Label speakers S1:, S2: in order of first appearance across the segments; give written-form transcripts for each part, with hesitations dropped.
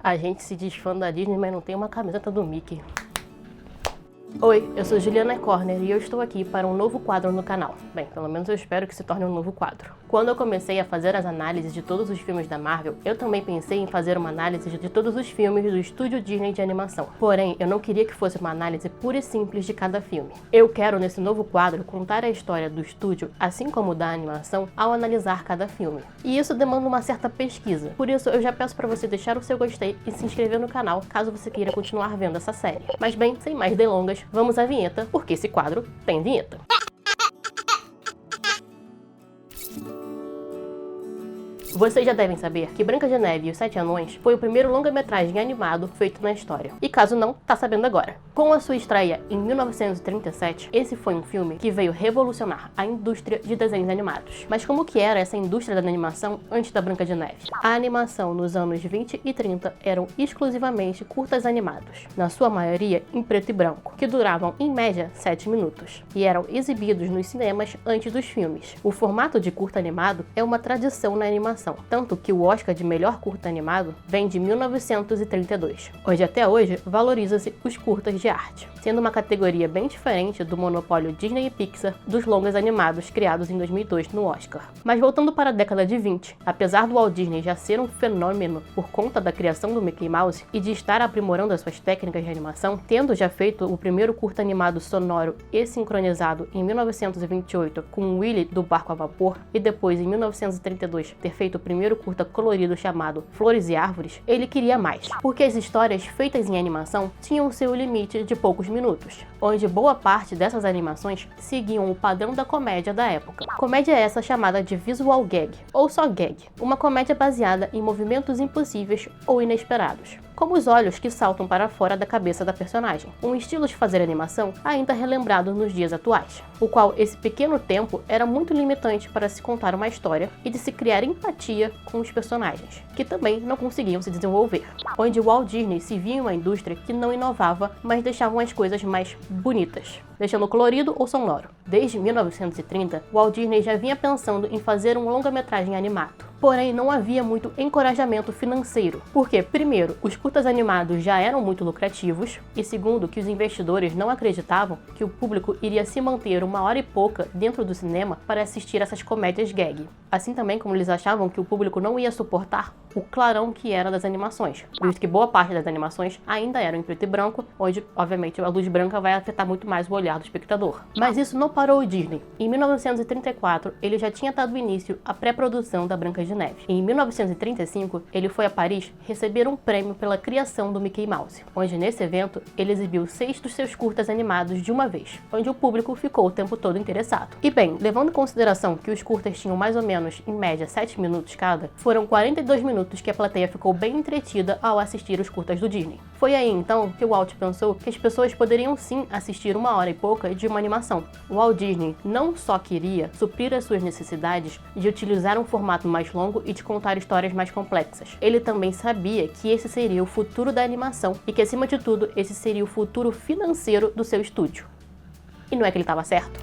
S1: A gente se diz fã da Disney, mas não tem uma camiseta do Mickey. Oi, eu sou Juliana Corner e eu estou aqui para um novo quadro no canal. Bem, pelo menos eu espero que se torne um novo quadro. Quando eu comecei a fazer as análises de todos os filmes da Marvel, eu também pensei em fazer uma análise de todos os filmes do estúdio Disney de animação. Porém, eu não queria que fosse uma análise pura e simples de cada filme. Eu quero, nesse novo quadro, contar a história do estúdio, assim como da animação, ao analisar cada filme. E isso demanda uma certa pesquisa. Por isso, eu já peço para você deixar o seu gostei e se inscrever no canal, caso você queira continuar vendo essa série. Mas bem, sem mais delongas, vamos à vinheta, porque esse quadro tem vinheta. Vocês já devem saber que Branca de Neve e os Sete Anões foi o primeiro longa-metragem animado feito na história. E caso não, tá sabendo agora. Com a sua estreia em 1937, esse foi um filme que veio revolucionar a indústria de desenhos animados. Mas como que era essa indústria da animação antes da Branca de Neve? A animação nos anos 20 e 30 eram exclusivamente curtas animados, na sua maioria em preto e branco, que duravam em média 7 minutos, e eram exibidos nos cinemas antes dos filmes. O formato de curta animado é uma tradição na animação, tanto que o Oscar de melhor curta animado vem de 1932. Hoje até hoje, valoriza-se os curtas de arte, sendo uma categoria bem diferente do monopólio Disney e Pixar dos longas animados criados em 2002 no Oscar. Mas voltando para a década de 20, apesar do Walt Disney já ser um fenômeno por conta da criação do Mickey Mouse e de estar aprimorando as suas técnicas de animação, tendo já feito o primeiro curta animado sonoro e sincronizado em 1928 com Willy do Barco a Vapor e depois em 1932 ter feito o primeiro curta colorido chamado Flores e Árvores, ele queria mais, porque as histórias feitas em animação tinham seu limite de poucos minutos, onde boa parte dessas animações seguiam o padrão da comédia da época. Comédia essa chamada de visual gag, ou só gag, uma comédia baseada em movimentos impossíveis ou inesperados, como os olhos que saltam para fora da cabeça da personagem, um estilo de fazer animação ainda relembrado nos dias atuais, o qual esse pequeno tempo era muito limitante para se contar uma história e de se criar empatia com os personagens, que também não conseguiam se desenvolver, onde o Walt Disney se via em uma indústria que não inovava, mas deixavam as coisas mais bonitas, deixando colorido ou sonoro. Desde 1930, o Walt Disney já vinha pensando em fazer um longa-metragem animado. Porém, não havia muito encorajamento financeiro, porque, primeiro, os curtas animados já eram muito lucrativos, e segundo, que os investidores não acreditavam que o público iria se manter 1 hora e pouca dentro do cinema para assistir essas comédias gag. Assim também como eles achavam que o público não ia suportar o clarão que era das animações, visto que boa parte das animações ainda eram em preto e branco, onde, obviamente, a luz branca vai afetar muito mais o olhar do espectador. Mas isso não parou o Disney. Em 1934, ele já tinha dado início à pré-produção da Branca de Neve. Em 1935, ele foi a Paris receber um prêmio pela criação do Mickey Mouse, onde nesse evento ele exibiu 6 dos seus curtas animados de uma vez, onde o público ficou o tempo todo interessado. E bem, levando em consideração que os curtas tinham mais ou menos, em média, 7 minutos cada, foram 42 minutos que a plateia ficou bem entretida ao assistir os curtas do Disney. Foi aí então que o Walt pensou que as pessoas poderiam sim assistir 1 hora e pouca de uma animação. O Walt Disney não só queria suprir as suas necessidades de utilizar um formato mais longo e de contar histórias mais complexas. Ele também sabia que esse seria o futuro da animação e que, acima de tudo, esse seria o futuro financeiro do seu estúdio. E não é que ele estava certo?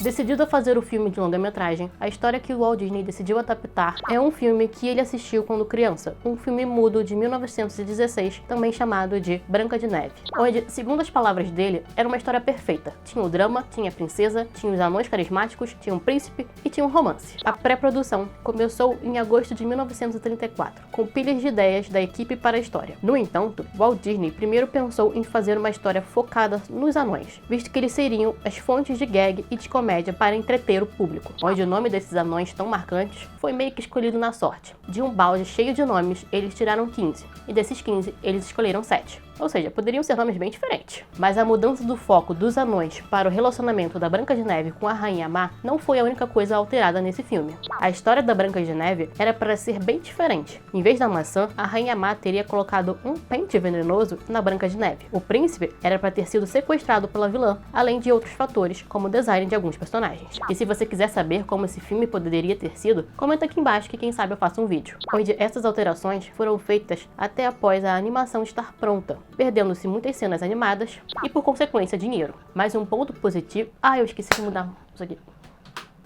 S1: Decidido a fazer o filme de longa-metragem, a história que o Walt Disney decidiu adaptar é um filme que ele assistiu quando criança, um filme mudo de 1916, também chamado de Branca de Neve, onde, segundo as palavras dele, era uma história perfeita. Tinha o drama, tinha a princesa, tinha os anões carismáticos, tinha um príncipe e tinha um romance. A pré-produção começou em agosto de 1934, com pilhas de ideias da equipe para a história. No entanto, Walt Disney primeiro pensou em fazer uma história focada nos anões, visto que eles seriam as fontes de gag e de comédia para entreter o público, onde o nome desses anões tão marcantes foi meio que escolhido na sorte. De um balde cheio de nomes, eles tiraram 15, e desses 15, eles escolheram 7. Ou seja, poderiam ser nomes bem diferentes. Mas a mudança do foco dos anões para o relacionamento da Branca de Neve com a Rainha Má não foi a única coisa alterada nesse filme. A história da Branca de Neve era para ser bem diferente. Em vez da maçã, a Rainha Má teria colocado um pente venenoso na Branca de Neve. O príncipe era para ter sido sequestrado pela vilã, além de outros fatores, como o design de alguns personagens. E se você quiser saber como esse filme poderia ter sido, comenta aqui embaixo que quem sabe eu faço um vídeo, onde essas alterações foram feitas até após a animação estar pronta, perdendo-se muitas cenas animadas e, por consequência, dinheiro. Mais um ponto positivo... eu esqueci de mudar isso aqui.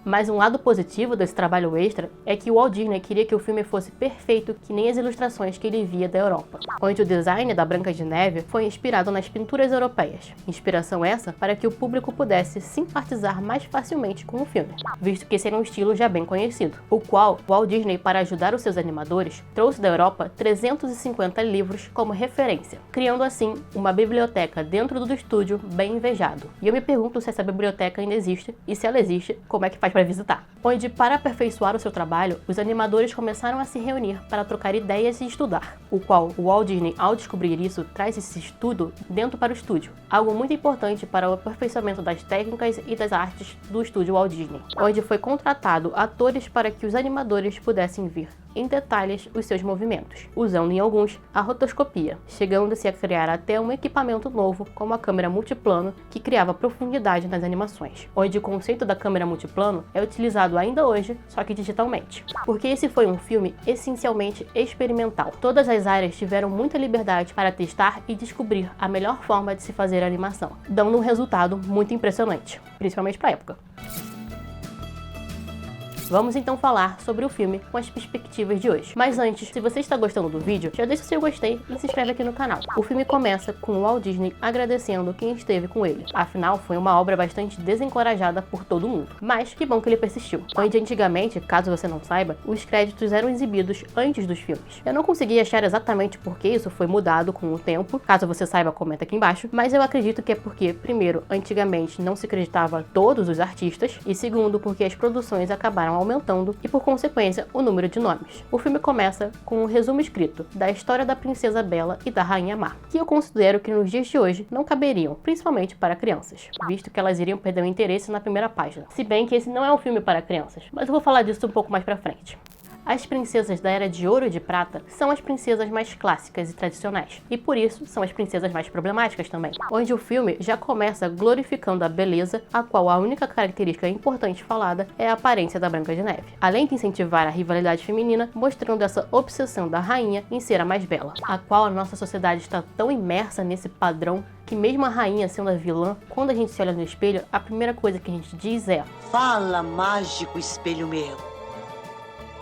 S1: Mas um lado positivo desse trabalho extra é que o Walt Disney queria que o filme fosse perfeito que nem as ilustrações que ele via da Europa, onde o design da Branca de Neve foi inspirado nas pinturas europeias. Inspiração essa para que o público pudesse simpatizar mais facilmente com o filme, visto que esse era um estilo já bem conhecido, o qual o Walt Disney, para ajudar os seus animadores, trouxe da Europa 350 livros como referência, criando assim uma biblioteca dentro do estúdio bem invejado. E eu me pergunto se essa biblioteca ainda existe, e se ela existe, como é que faz para visitar. Onde, para aperfeiçoar o seu trabalho, os animadores começaram a se reunir para trocar ideias e estudar, o qual o Walt Disney, ao descobrir isso, traz esse estudo dentro para o estúdio, algo muito importante para o aperfeiçoamento das técnicas e das artes do estúdio Walt Disney, onde foi contratado atores para que os animadores pudessem ver em detalhes os seus movimentos, usando em alguns a rotoscopia, chegando-se a criar até um equipamento novo como a câmera multiplano que criava profundidade nas animações, onde o conceito da câmera multiplano é utilizado ainda hoje, só que digitalmente. Porque esse foi um filme essencialmente experimental. Todas as áreas tiveram muita liberdade para testar e descobrir a melhor forma de se fazer a animação, dando um resultado muito impressionante, principalmente para a época. Vamos então falar sobre o filme com as perspectivas de hoje. Mas antes, se você está gostando do vídeo, já deixa o seu gostei e se inscreve aqui no canal. O filme começa com o Walt Disney agradecendo quem esteve com ele. Afinal, foi uma obra bastante desencorajada por todo mundo. Mas que bom que ele persistiu. Onde antigamente, caso você não saiba, os créditos eram exibidos antes dos filmes. Eu não consegui achar exatamente por que isso foi mudado com o tempo. Caso você saiba, comenta aqui embaixo. Mas eu acredito que é porque, primeiro, antigamente não se acreditava todos os artistas. E segundo, porque as produções acabaram aumentando e, por consequência, o número de nomes. O filme começa com um resumo escrito da história da Princesa Bela e da Rainha Má, que eu considero que nos dias de hoje não caberiam, principalmente para crianças, visto que elas iriam perder o interesse na primeira página. Se bem que esse não é um filme para crianças, mas eu vou falar disso um pouco mais pra frente. As princesas da Era de Ouro e de Prata são as princesas mais clássicas e tradicionais, e por isso são as princesas mais problemáticas também, onde o filme já começa glorificando a beleza, a qual a única característica importante falada é a aparência da Branca de Neve, além de incentivar a rivalidade feminina, mostrando essa obsessão da rainha em ser a mais bela, a qual a nossa sociedade está tão imersa nesse padrão que mesmo a rainha sendo a vilã, quando a gente se olha no espelho, a primeira coisa que a gente diz é:
S2: fala, mágico espelho meu.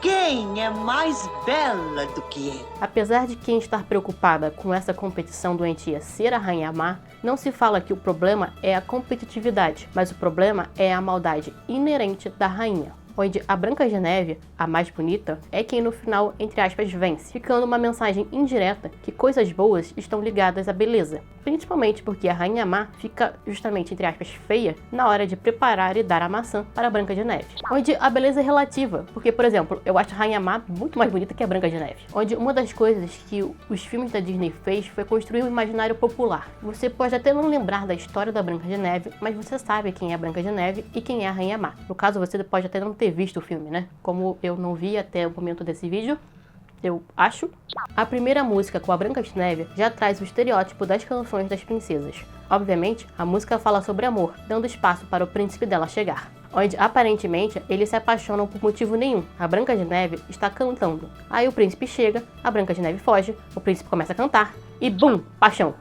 S2: Quem é mais bela do que eu?
S1: Apesar de quem estar preocupada com essa competição doentia ser a Rainha Má, não se fala que o problema é a competitividade, mas o problema é a maldade inerente da rainha, onde a Branca de Neve, a mais bonita, é quem no final, entre aspas, vence, ficando uma mensagem indireta que coisas boas estão ligadas à beleza, principalmente porque a Rainha Má fica justamente, entre aspas, feia na hora de preparar e dar a maçã para a Branca de Neve, onde a beleza é relativa, porque, por exemplo, eu acho a Rainha Má muito mais bonita que a Branca de Neve, onde uma das coisas que os filmes da Disney fez foi construir um imaginário popular. Você pode até não lembrar da história da Branca de Neve, mas você sabe quem é a Branca de Neve e quem é a Rainha Má. No caso, você pode até não ter visto o filme, né? Como eu não vi até o momento desse vídeo, eu acho. A primeira música com a Branca de Neve já traz o estereótipo das canções das princesas. Obviamente, a música fala sobre amor, dando espaço para o príncipe dela chegar, onde aparentemente eles se apaixonam por motivo nenhum. A Branca de Neve está cantando. Aí o príncipe chega, a Branca de Neve foge, o príncipe começa a cantar e bum, paixão.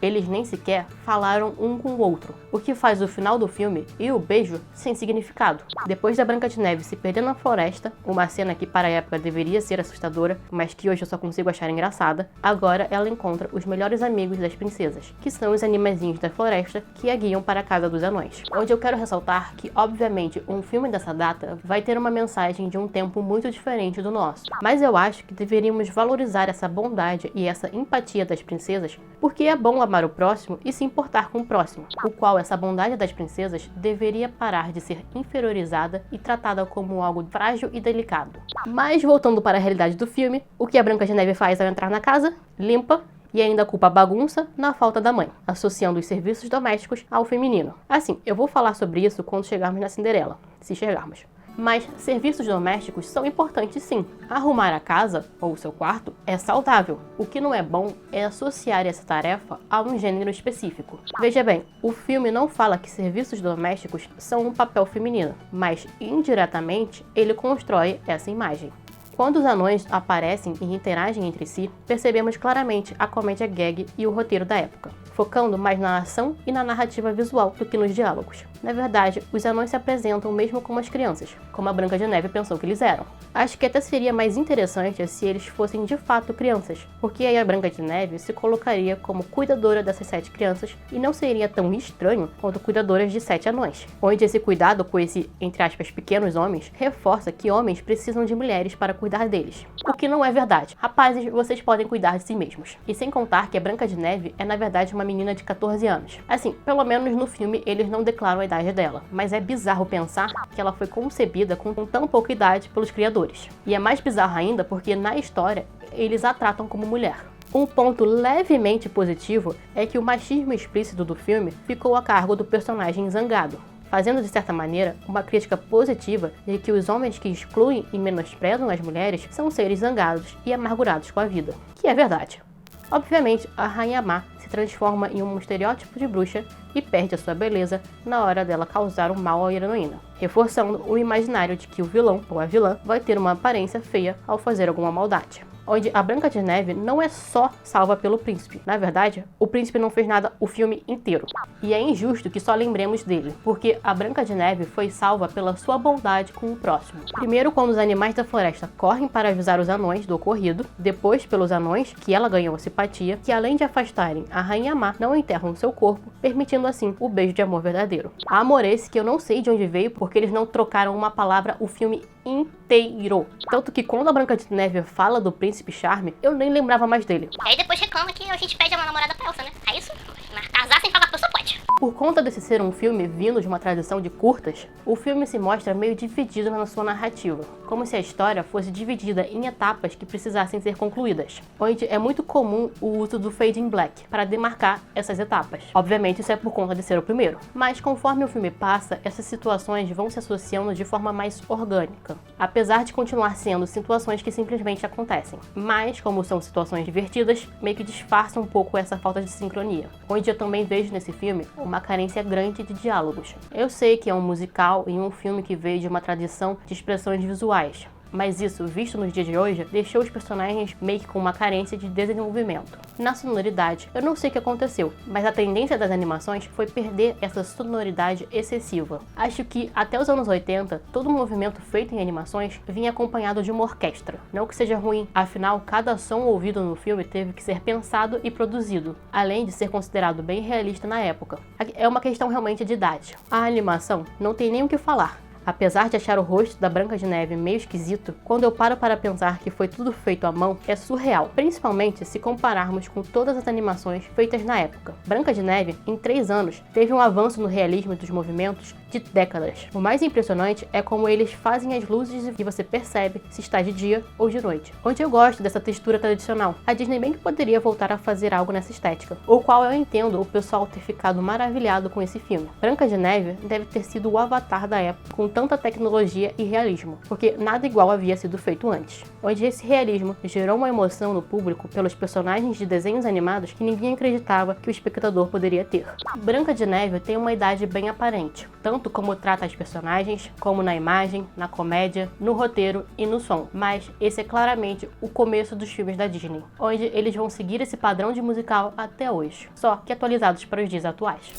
S1: Eles nem sequer falaram um com o outro, o que faz o final do filme e o beijo sem significado. Depois da Branca de Neve se perder na floresta, uma cena que para a época deveria ser assustadora, mas que hoje eu só consigo achar engraçada, agora ela encontra os melhores amigos das princesas, que são os animaizinhos da floresta que a guiam para a casa dos anões. Onde eu quero ressaltar que, obviamente, um filme dessa data vai ter uma mensagem de um tempo muito diferente do nosso, mas eu acho que deveríamos valorizar essa bondade e essa empatia das princesas, porque é bom amar o próximo e se importar com o próximo, o qual essa bondade das princesas deveria parar de ser inferiorizada e tratada como algo frágil e delicado. Mas voltando para a realidade do filme, o que a Branca de Neve faz ao entrar na casa? Limpa e ainda culpa a bagunça na falta da mãe, associando os serviços domésticos ao feminino. Assim, eu vou falar sobre isso quando chegarmos na Cinderela, se chegarmos. Mas serviços domésticos são importantes sim. Arrumar a casa, ou o seu quarto, é saudável. O que não é bom é associar essa tarefa a um gênero específico. Veja bem, o filme não fala que serviços domésticos são um papel feminino, mas indiretamente ele constrói essa imagem. Quando os anões aparecem e interagem entre si, percebemos claramente a comédia gag e o roteiro da época. focando mais na ação e na narrativa visual do que nos diálogos. Na verdade, os anões se apresentam mesmo como as crianças, como a Branca de Neve pensou que eles eram. Acho que até seria mais interessante se eles fossem de fato crianças, porque aí a Branca de Neve se colocaria como cuidadora dessas 7 crianças e não seria tão estranho quanto cuidadoras de 7 anões, onde esse cuidado com esse, entre aspas, pequenos homens, reforça que homens precisam de mulheres para cuidar deles. O que não é verdade. Rapazes, vocês podem cuidar de si mesmos. E sem contar que a Branca de Neve é na verdade uma menina de 14 anos. Assim, pelo menos no filme eles não declaram a idade dela, mas é bizarro pensar que ela foi concebida com tão pouca idade pelos criadores. E é mais bizarro ainda porque na história eles a tratam como mulher. Um ponto levemente positivo é que o machismo explícito do filme ficou a cargo do personagem Zangado, fazendo de certa maneira uma crítica positiva de que os homens que excluem e menosprezam as mulheres são seres zangados e amargurados com a vida, que é verdade. Obviamente, a Rainha Má se transforma em um estereótipo de bruxa e perde a sua beleza na hora dela causar um mal à heroína, reforçando o imaginário de que o vilão ou a vilã vai ter uma aparência feia ao fazer alguma maldade. Onde a Branca de Neve não é só salva pelo príncipe. Na verdade, o príncipe não fez nada o filme inteiro. E é injusto que só lembremos dele, porque a Branca de Neve foi salva pela sua bondade com o próximo. Primeiro, quando os animais da floresta correm para avisar os anões do ocorrido, depois pelos anões, que ela ganhou simpatia, que além de afastarem a Rainha Má, não enterram seu corpo, permitindo assim o beijo de amor verdadeiro. Amor esse que eu não sei de onde veio, porque eles não trocaram uma palavra o filme inteiro. Tanto que quando a Branca de Neve fala do Príncipe Charme, eu nem lembrava mais dele.
S3: E aí depois reclama que a gente pede uma namorada pra Elsa, né? É isso? Mas casar sem falar pessoa pode.
S1: Por conta desse ser um filme vindo de uma tradição de curtas, o filme se mostra meio dividido na sua narrativa, como se a história fosse dividida em etapas que precisassem ser concluídas, onde é muito comum o uso do fade in black para demarcar essas etapas. Obviamente isso é por conta de ser o primeiro, mas conforme o filme passa, essas situações vão se associando de forma mais orgânica, apesar de continuar sendo situações que simplesmente acontecem. Mas, como são situações divertidas, meio que disfarça um pouco essa falta de sincronia, onde eu também vejo nesse filme uma carência grande de diálogos. Eu sei que é um musical e um filme que veio de uma tradição de expressões visuais, mas isso, visto nos dias de hoje, deixou os personagens meio que com uma carência de desenvolvimento. Na sonoridade, eu não sei o que aconteceu, mas a tendência das animações foi perder essa sonoridade excessiva. Acho que até os anos 80, todo movimento feito em animações vinha acompanhado de uma orquestra. Não que seja ruim, afinal, cada som ouvido no filme teve que ser pensado e produzido, além de ser considerado bem realista na época. É uma questão realmente de idade. A animação não tem nem o que falar. Apesar de achar o rosto da Branca de Neve meio esquisito, quando eu paro para pensar que foi tudo feito à mão, é surreal, principalmente se compararmos com todas as animações feitas na época. Branca de Neve, em 3 anos, teve um avanço no realismo dos movimentos de décadas. O mais impressionante é como eles fazem as luzes e você percebe se está de dia ou de noite. Onde eu gosto dessa textura tradicional, a Disney bem que poderia voltar a fazer algo nessa estética, o qual eu entendo o pessoal ter ficado maravilhado com esse filme. Branca de Neve deve ter sido o avatar da época, com tanta tecnologia e realismo, porque nada igual havia sido feito antes, onde esse realismo gerou uma emoção no público pelos personagens de desenhos animados que ninguém acreditava que o espectador poderia ter. Branca de Neve tem uma idade bem aparente, tanto como trata as personagens, como na imagem, na comédia, no roteiro e no som, mas esse é claramente o começo dos filmes da Disney, onde eles vão seguir esse padrão de musical até hoje, só que atualizados para os dias atuais.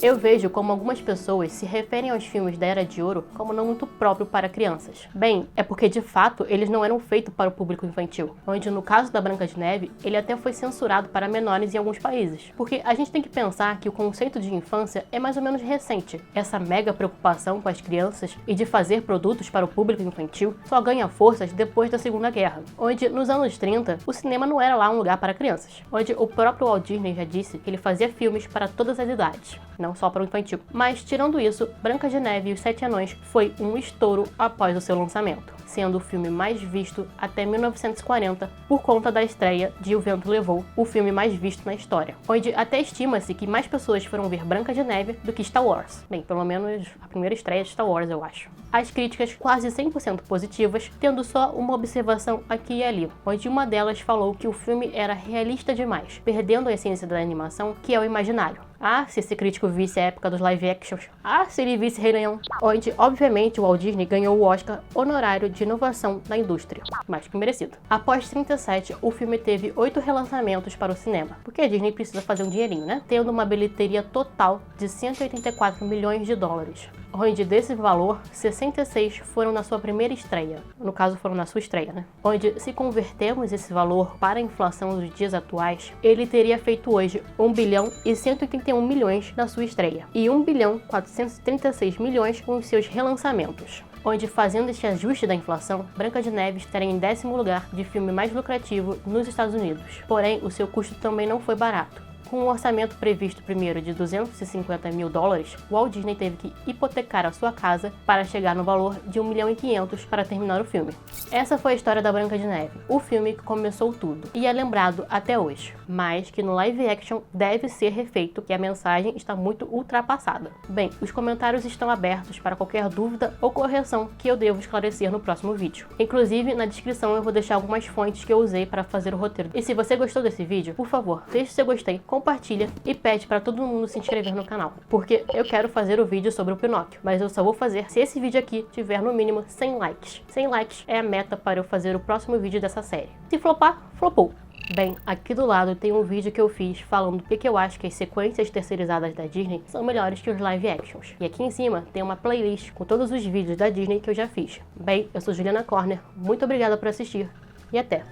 S1: Eu vejo como algumas pessoas se referem aos filmes da Era de Ouro como não muito próprio para crianças. Bem, é porque de fato eles não eram feitos para o público infantil, onde no caso da Branca de Neve, ele até foi censurado para menores em alguns países. Porque a gente tem que pensar que o conceito de infância é mais ou menos recente. Essa mega preocupação com as crianças e de fazer produtos para o público infantil só ganha forças depois da Segunda Guerra, onde nos anos 30 o cinema não era lá um lugar para crianças, onde o próprio Walt Disney já disse que ele fazia filmes para todas as idades, não só para o infantil. Mas, tirando isso, Branca de Neve e os Sete Anões foi um estouro após o seu lançamento, sendo o filme mais visto até 1940 por conta da estreia de O Vento Levou, o filme mais visto na história, onde até estima-se que mais pessoas foram ver Branca de Neve do que Star Wars. Bem, pelo menos a primeira estreia de Star Wars, eu acho. as críticas quase 100% positivas, tendo só uma observação aqui e ali, onde uma delas falou que o filme era realista demais, perdendo a essência da animação, que é o imaginário. Ah, se esse crítico visse a época dos live actions. Ah, se ele visse Rei Leão. Onde, obviamente, o Walt Disney ganhou o Oscar honorário de inovação da indústria. Mais que merecido. Após 37, o filme teve 8 relançamentos para o cinema. Porque a Disney precisa fazer um dinheirinho, né? Tendo uma bilheteria total de 184 milhões de dólares. Onde desse valor, 66 foram na sua primeira estreia. No caso, foram na sua estreia, né? Onde, se convertermos esse valor para a inflação dos dias atuais, ele teria feito hoje 1 bilhão e 181 milhões na sua estreia. E 1 bilhão 436 milhões com os seus relançamentos. Onde, fazendo este ajuste da inflação, Branca de Neve estaria em 10º lugar de filme mais lucrativo nos Estados Unidos. Porém, o seu custo também não foi barato. Com um orçamento previsto primeiro de 250 mil dólares, Walt Disney teve que hipotecar a sua casa para chegar no valor de 1 milhão e 500 para terminar o filme. Essa foi a história da Branca de Neve, o filme que começou tudo e é lembrado até hoje, mas que no live action deve ser refeito, que a mensagem está muito ultrapassada. Bem, os comentários estão abertos para qualquer dúvida ou correção que eu devo esclarecer no próximo vídeo. Inclusive, na descrição eu vou deixar algumas fontes que eu usei para fazer o roteiro. E se você gostou desse vídeo, por favor, deixe seu gostei, compartilha e pede para todo mundo se inscrever no canal, porque eu quero fazer o vídeo sobre o Pinóquio, mas eu só vou fazer se esse vídeo aqui tiver no mínimo 100 likes. 100 likes é a meta para eu fazer o próximo vídeo dessa série. Se flopar, flopou. Bem, aqui do lado tem um vídeo que eu fiz falando porque eu acho que as sequências terceirizadas da Disney são melhores que os live actions. E aqui em cima tem uma playlist com todos os vídeos da Disney que eu já fiz. Bem, eu sou Juliana Corner, muito obrigada por assistir e até!